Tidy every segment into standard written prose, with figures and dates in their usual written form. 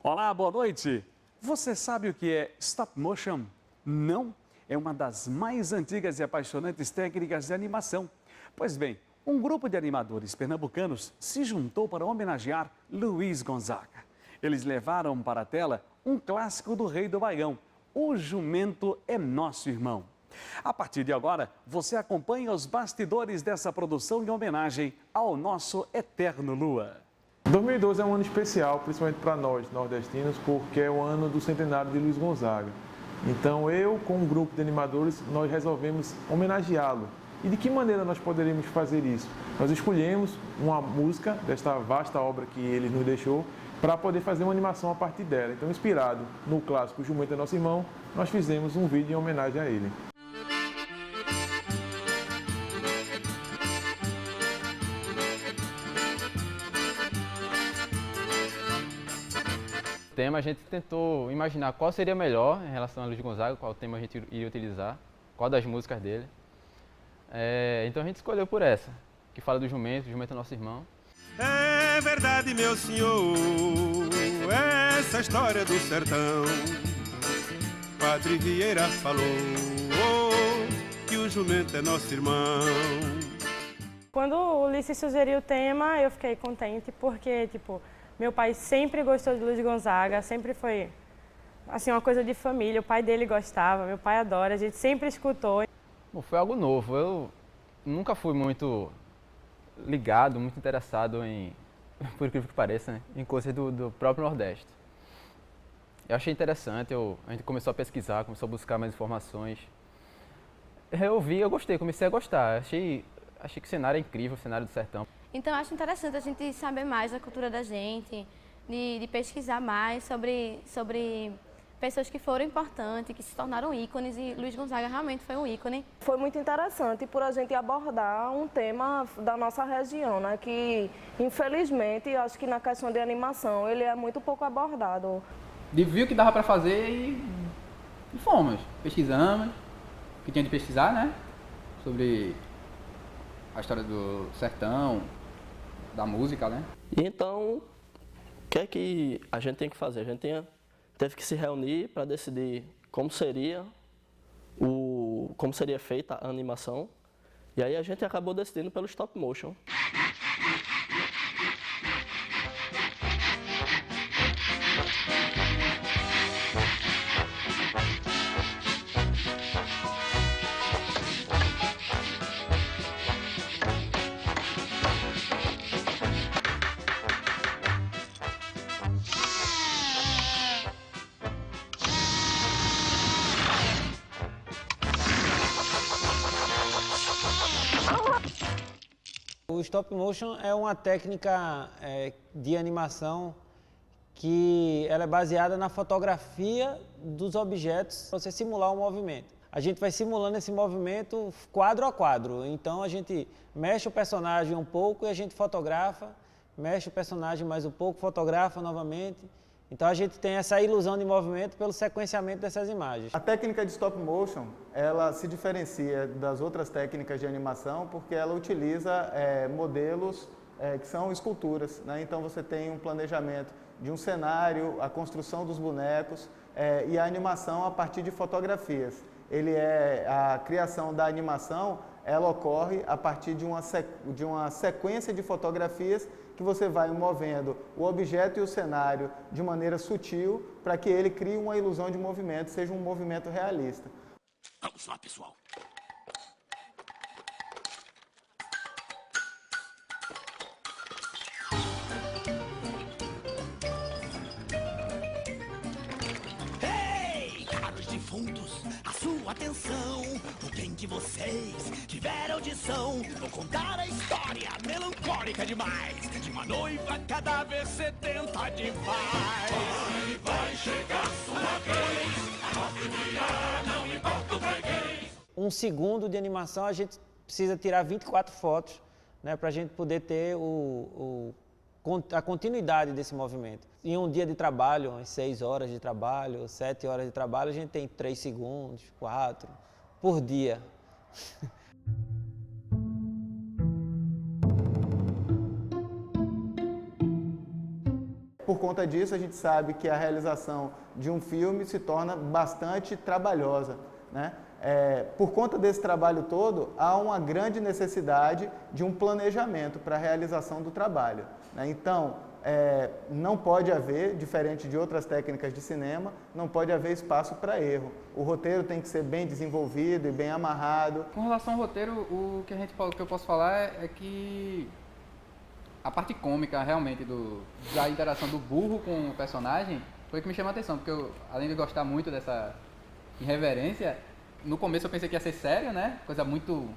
Olá, boa noite. Você sabe o que é stop motion? Não? É uma das mais antigas e apaixonantes técnicas de animação. Pois bem, um grupo de animadores pernambucanos se juntou para homenagear Luiz Gonzaga. Eles levaram para a tela um clássico do Rei do Baião, O Jumento é Nosso Irmão. A partir de agora, você acompanha os bastidores dessa produção em homenagem ao nosso eterno Lua. 2012 é um ano especial, principalmente para nós, nordestinos, porque é o ano do centenário de Luiz Gonzaga. Então eu, com um grupo de animadores, nós resolvemos homenageá-lo. E de que maneira nós poderíamos fazer isso? Nós escolhemos uma música desta vasta obra que ele nos deixou para poder fazer uma animação a partir dela. Então, inspirado no clássico Jumento é Nosso Irmão, nós fizemos um vídeo em homenagem a ele. O tema, a gente tentou imaginar qual seria melhor em relação a Luiz Gonzaga, qual tema a gente iria utilizar, qual das músicas dele. Então a gente escolheu por essa, que fala do jumento, o jumento é nosso irmão. É verdade, meu senhor, essa história do sertão. Padre Vieira falou que o jumento é nosso irmão. Quando o Ulisses sugeriu o tema, eu fiquei contente porque, meu pai sempre gostou de Luiz Gonzaga, sempre foi assim, uma coisa de família. O pai dele gostava, meu pai adora, a gente sempre escutou. Bom, foi algo novo, eu nunca fui muito ligado, muito interessado em, por incrível que pareça, né, em coisas do próprio Nordeste. Eu achei interessante, a gente começou a pesquisar, começou a buscar mais informações. Eu vi, eu gostei, comecei a gostar, achei que o cenário é incrível, o cenário do sertão. Então, eu acho interessante a gente saber mais da cultura da gente, de pesquisar mais sobre pessoas que foram importantes, que se tornaram ícones, e Luiz Gonzaga realmente foi um ícone. Foi muito interessante por a gente abordar um tema da nossa região, né, que infelizmente, acho que na questão de animação, ele é muito pouco abordado. Viu o que dava para fazer e fomos, pesquisamos, o que tinha de pesquisar, né, sobre a história do sertão, da música, né? E então, o que é que a gente tem que fazer? A gente teve que se reunir para decidir como seria feita a animação. E aí a gente acabou decidindo pelo stop motion. O stop motion é uma técnica de animação que ela é baseada na fotografia dos objetos para você simular um movimento. A gente vai simulando esse movimento quadro a quadro, então a gente mexe o personagem um pouco e a gente fotografa, mexe o personagem mais um pouco, fotografa novamente. Então a gente tem essa ilusão de movimento pelo sequenciamento dessas imagens. A técnica de stop motion, ela se diferencia das outras técnicas de animação porque ela utiliza modelos que são esculturas, né? Então você tem um planejamento de um cenário, a construção dos bonecos e a animação a partir de fotografias. A criação da animação, ela ocorre a partir de uma sequência de fotografias que você vai movendo o objeto e o cenário de maneira sutil para que ele crie uma ilusão de movimento, seja um movimento realista. Vamos lá, pessoal. Ei, caros defuntos, a sua atenção. Quem de vocês tiver audição, vou contar a história melancólica demais de uma noiva cadáver sedenta demais. Vai chegar sua vez, a noite não importa o freguês. Um segundo de animação a gente precisa tirar 24 fotos, né, para a gente poder ter a continuidade desse movimento. Em um dia de trabalho, em 6 horas de trabalho, 7 horas de trabalho, a gente tem 3 segundos, 4 por dia. Por conta disso, a gente sabe que a realização de um filme se torna bastante trabalhosa, né? Por conta desse trabalho todo, há uma grande necessidade de um planejamento para a realização do trabalho, né? Então, não pode haver, diferente de outras técnicas de cinema, não pode haver espaço para erro. O roteiro tem que ser bem desenvolvido e bem amarrado. Com relação ao roteiro, o que eu posso falar é que a parte cômica, realmente, da interação do burro com o personagem foi o que me chamou a atenção, porque eu, além de gostar muito dessa irreverência, no começo eu pensei que ia ser sério, né? Coisa muito,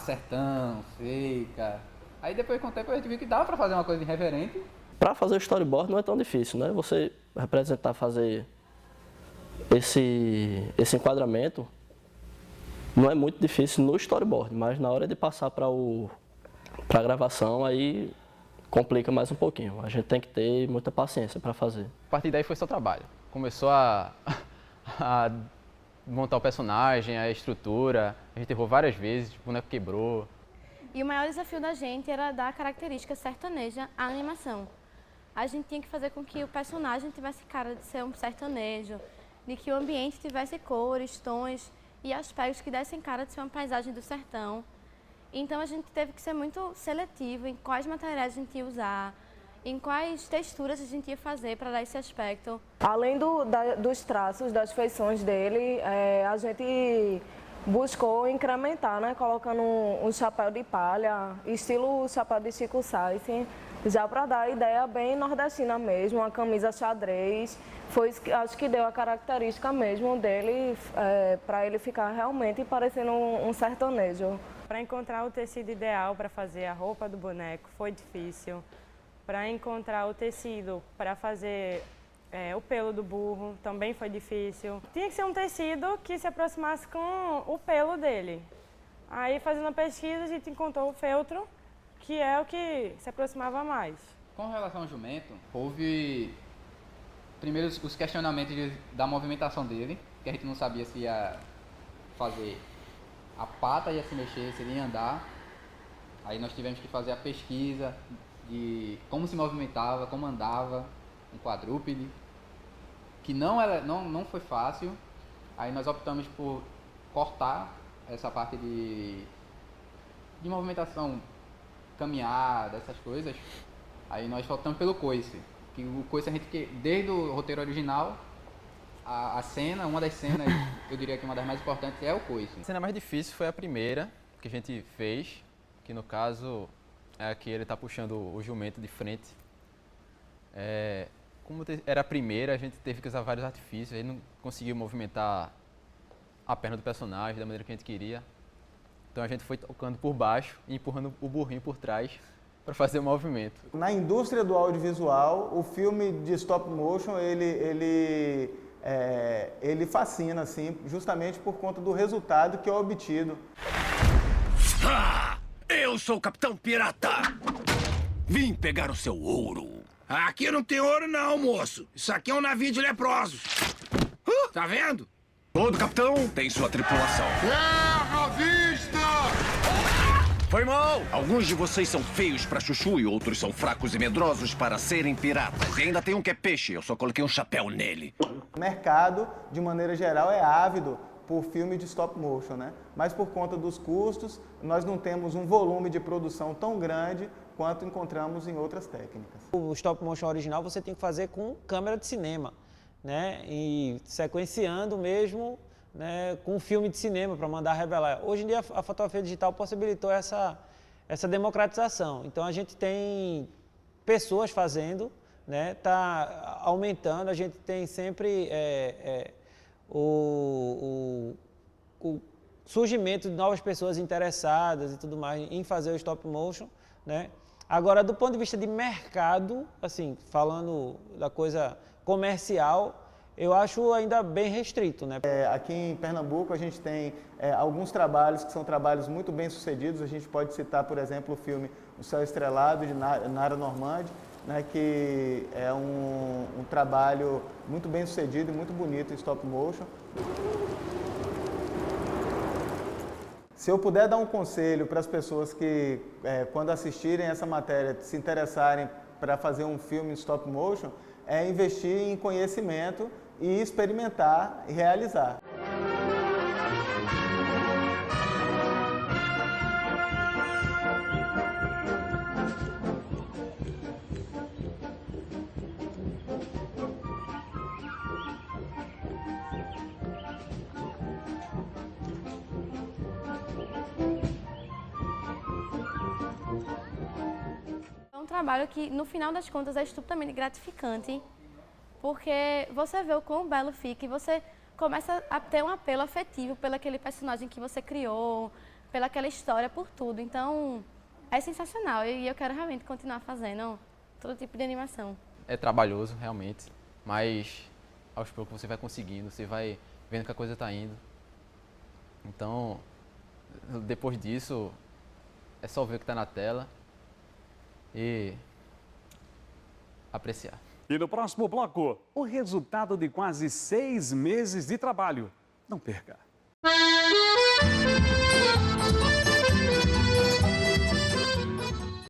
sertão, seca. Aí depois, com o tempo, a gente viu que dava pra fazer uma coisa irreverente. Para fazer o storyboard não é tão difícil, né? Você representar, fazer esse enquadramento não é muito difícil no storyboard, mas na hora de passar para a gravação, aí complica mais um pouquinho. A gente tem que ter muita paciência para fazer. A partir daí foi só trabalho. Começou a montar o personagem, a estrutura, a gente errou várias vezes, o boneco quebrou. E o maior desafio da gente era dar a característica sertaneja à animação. A gente tinha que fazer com que o personagem tivesse cara de ser um sertanejo, de que o ambiente tivesse cores, tons e aspectos que dessem cara de ser uma paisagem do sertão. Então a gente teve que ser muito seletivo em quais materiais a gente ia usar, em quais texturas a gente ia fazer para dar esse aspecto. Além dos traços, das feições dele, a gente buscou incrementar, né? Colocando um chapéu de palha, estilo chapéu de Chico Sainz, já para dar a ideia bem nordestina mesmo, uma camisa xadrez. Acho que deu a característica mesmo dele, para ele ficar realmente parecendo um sertanejo. Para encontrar o tecido ideal para fazer a roupa do boneco foi difícil. Para encontrar o tecido para fazer o pelo do burro também foi difícil. Tinha que ser um tecido que se aproximasse com o pelo dele. Aí, fazendo a pesquisa, a gente encontrou o feltro, que é o que se aproximava mais. Com relação ao jumento, houve primeiro os questionamentos da movimentação dele, que a gente não sabia se ia fazer a pata, ia se mexer, se ele ia andar. Aí nós tivemos que fazer a pesquisa de como se movimentava, como andava um quadrúpede, que não foi fácil. Aí nós optamos por cortar essa parte de movimentação, caminhada, essas coisas. Aí nós optamos pelo coice, que o coice a gente, desde o roteiro original, a cena, uma das cenas, eu diria que uma das mais importantes é o coice. A cena mais difícil foi a primeira que a gente fez, que no caso é que ele está puxando o jumento de frente. Como era a primeira, a gente teve que usar vários artifícios, a gente não conseguiu movimentar a perna do personagem da maneira que a gente queria. Então a gente foi tocando por baixo e empurrando o burrinho por trás para fazer o movimento. Na indústria do audiovisual, o filme de stop motion, ele fascina, assim, justamente por conta do resultado que é obtido. Eu sou o Capitão Pirata! Vim pegar o seu ouro. Aqui não tem ouro não, moço. Isso aqui é um navio de leprosos. Tá vendo? Todo capitão tem sua tripulação. Terra à vista! Foi mal! Alguns de vocês são feios pra chuchu e outros são fracos e medrosos para serem piratas. E ainda tem um que é peixe, eu só coloquei um chapéu nele. O mercado, de maneira geral, é ávido por filme de stop motion, né? Mas por conta dos custos, nós não temos um volume de produção tão grande quanto encontramos em outras técnicas. O stop motion original você tem que fazer com câmera de cinema, né? E sequenciando mesmo, né, com filme de cinema para mandar revelar. Hoje em dia a fotografia digital possibilitou essa democratização. Então a gente tem pessoas fazendo, né? Tá aumentando, a gente tem sempre o surgimento de novas pessoas interessadas e tudo mais em fazer o stop motion, né? Agora, do ponto de vista de mercado, assim, falando da coisa comercial, eu acho ainda bem restrito, né? Aqui em Pernambuco a gente tem alguns trabalhos que são trabalhos muito bem sucedidos. A gente pode citar, por exemplo, o filme O Céu Estrelado, de Nara Normand, né, que é um trabalho muito bem sucedido e muito bonito em stop motion. Se eu puder dar um conselho para as pessoas que, quando assistirem essa matéria, se interessarem para fazer um filme em stop motion é investir em conhecimento e experimentar e realizar. É um trabalho que, no final das contas, é estupidamente gratificante, porque você vê o quão belo fica e você começa a ter um apelo afetivo pelo aquele personagem que você criou, pelaquela história, por tudo. Então, é sensacional e eu quero realmente continuar fazendo todo tipo de animação. É trabalhoso, realmente, mas aos poucos você vai conseguindo, você vai vendo que a coisa está indo. Então, depois disso, é só ver o que está na tela e apreciar. E no próximo bloco, o resultado de quase 6 meses de trabalho. Não perca!